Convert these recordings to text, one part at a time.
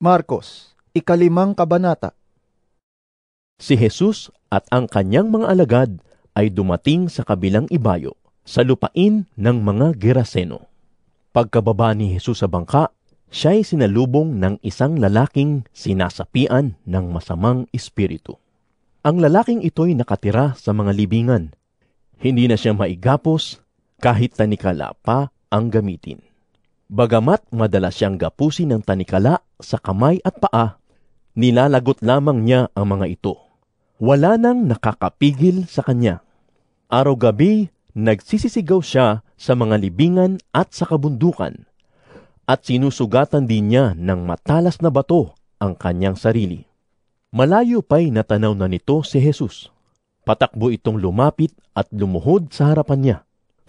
Marcos, 5 kabanata. Si Jesus at ang kanyang mga alagad ay dumating sa kabilang ibayo, sa lupain ng mga Geraseno. Pagkababa ni Jesus sa bangka, siya'y sinalubong ng isang lalaking sinasapian ng masamang espiritu. Ang lalaking ito'y nakatira sa mga libingan. Hindi na siya maigapos kahit tanikala pa ang gamitin. Bagamat madalas siyang gapusin ng tanikala sa kamay at paa, nilalagot lamang niya ang mga ito. Wala nang nakakapigil sa kanya. Araw-gabi, nagsisisigaw siya sa mga libingan at sa kabundukan, at sinusugatan din niya ng matalas na bato ang kanyang sarili. Malayo pa'y natanaw na nito si Jesus. Patakbo itong lumapit at lumuhod sa harapan niya.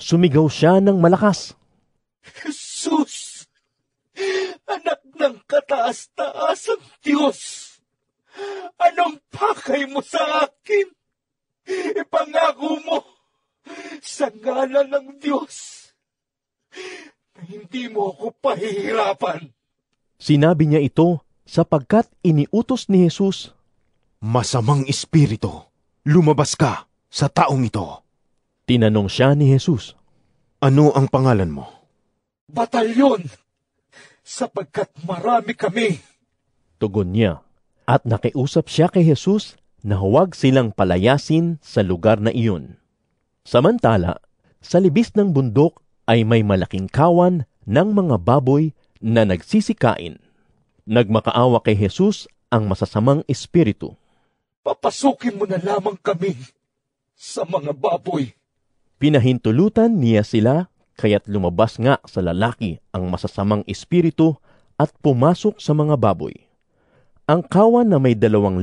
Sumigaw siya ng malakas. Jesus, anak ng kataas-taasang Diyos, anong pakay mo sa akin? Ipangako mo sa ngalan ng Diyos na hindi mo ako pahihirapan. Sinabi niya ito sapagkat iniutos ni Jesus. Masamang espiritu, lumabas ka sa taong ito. Tinanong siya ni Jesus. Ano ang pangalan mo? Batalyon, sapagkat marami kami. Tugon niya, at nakiusap siya kay Jesus na huwag silang palayasin sa lugar na iyon. Samantala, sa libis ng bundok ay may malaking kawan ng mga baboy na nagsisikain. Nagmakaawa kay Jesus ang masasamang espiritu. Papasukin mo na lamang kami sa mga baboy. Pinahintulutan niya sila, kaya't lumabas nga sa lalaki ang masasamang espiritu at pumasok sa mga baboy. Ang kawan na may 2,000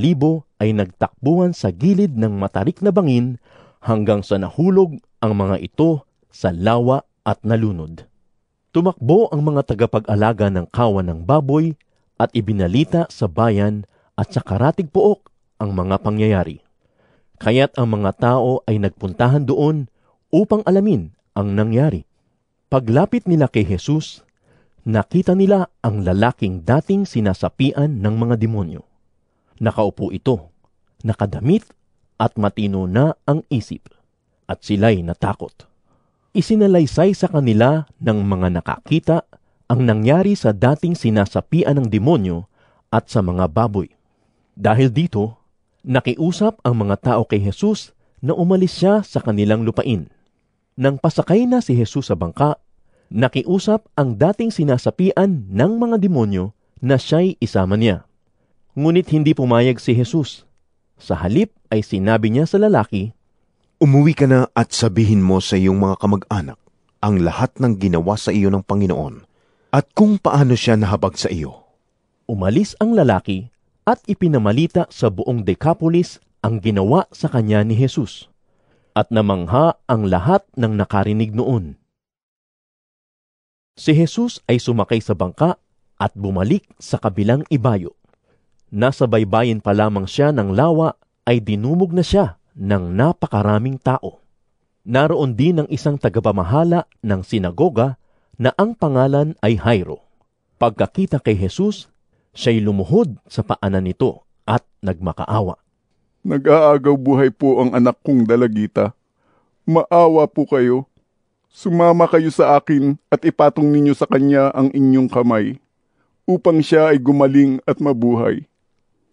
ay nagtakbuhan sa gilid ng matarik na bangin hanggang sa nahulog ang mga ito sa lawa at nalunod. Tumakbo ang mga tagapag-alaga ng kawan ng baboy at ibinalita sa bayan at sa karatig pook ang mga pangyayari. Kaya't ang mga tao ay nagpuntahan doon upang alamin ang nangyari. Paglapit nila kay Jesus, nakita nila ang lalaking dating sinasapian ng mga demonyo. Nakaupo ito, nakadamit at matino na ang isip, at sila'y natakot. Isinalaysay sa kanila ng mga nakakita ang nangyari sa dating sinasapian ng demonyo at sa mga baboy. Dahil dito, nakiusap ang mga tao kay Jesus na umalis siya sa kanilang lupain. Nang pasakay na si Jesus sa bangka, nakiusap ang dating sinasapian ng mga demonyo na siya'y isama niya. Ngunit hindi pumayag si Jesus. Sa halip ay sinabi niya sa lalaki, Umuwi ka na at sabihin mo sa iyong mga kamag-anak ang lahat ng ginawa sa iyo ng Panginoon at kung paano siya nahabag sa iyo. Umalis ang lalaki at ipinamalita sa buong Decapolis ang ginawa sa kanya ni Jesus. At namangha ang lahat ng nakarinig noon. Si Jesus ay sumakay sa bangka at bumalik sa kabilang ibayo. Nasa baybayin pa lamang siya ng lawa ay dinumog na siya ng napakaraming tao. Naroon din ang isang tagapamahala ng sinagoga na ang pangalan ay Jairo. Pagkakita kay Jesus, siya'y lumuhod sa paanan nito at nagmakaawa. Nag-aagaw buhay po ang anak kong dalagita. Maawa po kayo. Sumama kayo sa akin at ipatong ninyo sa kanya ang inyong kamay, upang siya ay gumaling at mabuhay.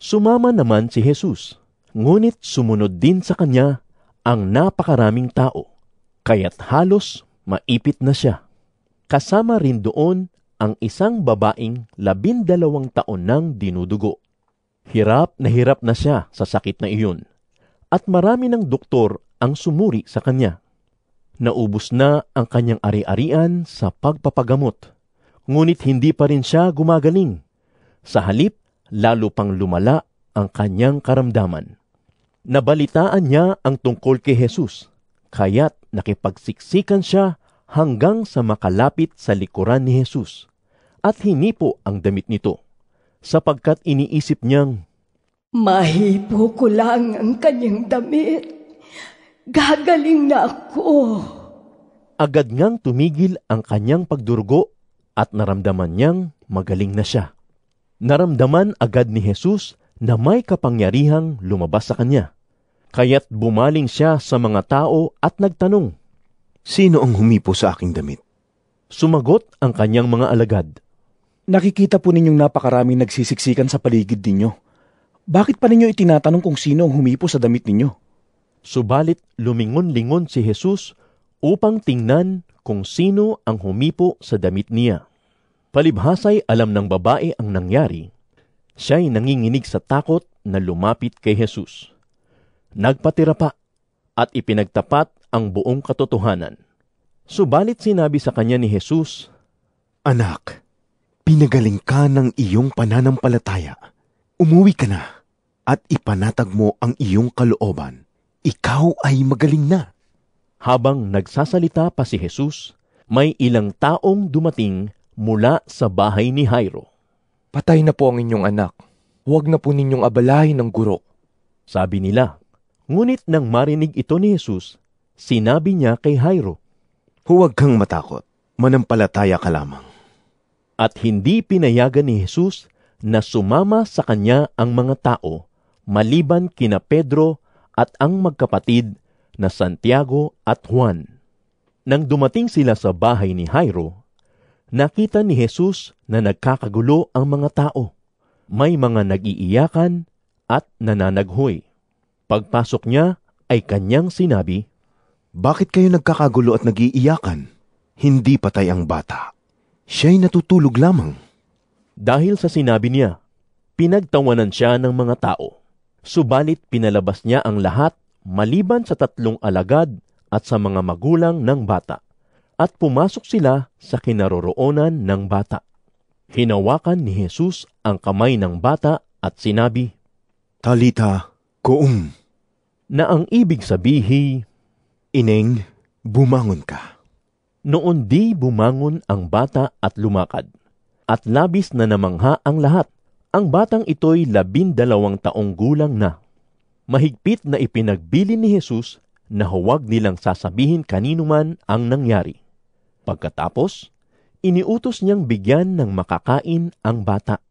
Sumama naman si Jesus, ngunit sumunod din sa kanya ang napakaraming tao, kaya't halos maipit na siya. Kasama rin doon ang isang babaeng 12 taon nang dinudugo. Hirap na siya sa sakit na iyon, at marami ng doktor ang sumuri sa kanya. Naubos na ang kanyang ari-arian sa pagpapagamot, ngunit hindi pa rin siya gumagaling. Sa halip, lalo pang lumala ang kanyang karamdaman. Nabalitaan niya ang tungkol kay Jesus, kaya't nakipagsiksikan siya hanggang sa makalapit sa likuran ni Jesus, at hinipo ang damit nito, sapagkat iniisip niyang, Mahipo ko lang ang kanyang damit. Gagaling na ako. Agad ngang tumigil ang kanyang pagdurugo at naramdaman niyang magaling na siya. Naramdaman agad ni Jesus na may kapangyarihang lumabas sa kanya. Kaya't bumaling siya sa mga tao at nagtanong. Sino ang humipo sa aking damit? Sumagot ang kanyang mga alagad. Nakikita po ninyong napakaraming nagsisiksikan sa paligid ninyo. Bakit pa ninyo itinatanong kung sino ang humipo sa damit ninyo? Subalit lumingon-lingon si Jesus upang tingnan kung sino ang humipo sa damit niya. Palibhasa'y alam ng babae ang nangyari. Siya'y nanginginig sa takot na lumapit kay Jesus. Nagpatira pa at ipinagtapat ang buong katotohanan. Subalit sinabi sa kanya ni Jesus, Anak, pinagaling ka ng iyong pananampalataya. Umuwi ka na at ipanatag mo ang iyong kalooban. Ikaw ay magaling na. Habang nagsasalita pa si Jesus, may ilang taong dumating mula sa bahay ni Jairo. Patay na po ang inyong anak. Huwag na po ninyong abalahin ng guro. Sabi nila. Ngunit nang marinig ito ni Jesus, sinabi niya kay Jairo, Huwag kang matakot, manampalataya ka lamang. At hindi pinayagan ni Jesus na sumama sa kanya ang mga tao, maliban kina Pedro at ang magkapatid na Santiago at Juan. Nang dumating sila sa bahay ni Jairo, nakita ni Jesus na nagkakagulo ang mga tao. May mga nag-iiyakan at nananaghoy. Pagpasok niya ay kanyang sinabi, Bakit kayo nagkakagulo at nag-iiyakan? Hindi patay ang bata. Siya'y natutulog lamang. Dahil sa sinabi niya, pinagtawanan siya ng mga tao. Subalit pinalabas niya ang lahat maliban sa 3 alagad at sa mga magulang ng bata. At pumasok sila sa kinaroroonan ng bata. Hinawakan ni Jesus ang kamay ng bata at sinabi, Talita, koum. Na ang ibig sabihin, Ineng, bumangon ka. noon di bumangon ang bata at lumakad. At labis na namangha ang lahat. Ang batang ito'y 12 taong gulang na. Mahigpit na ipinagbili ni Jesus na huwag nilang sasabihin kanino man ang nangyari. Pagkatapos, iniutos niyang bigyan ng makakain ang bata.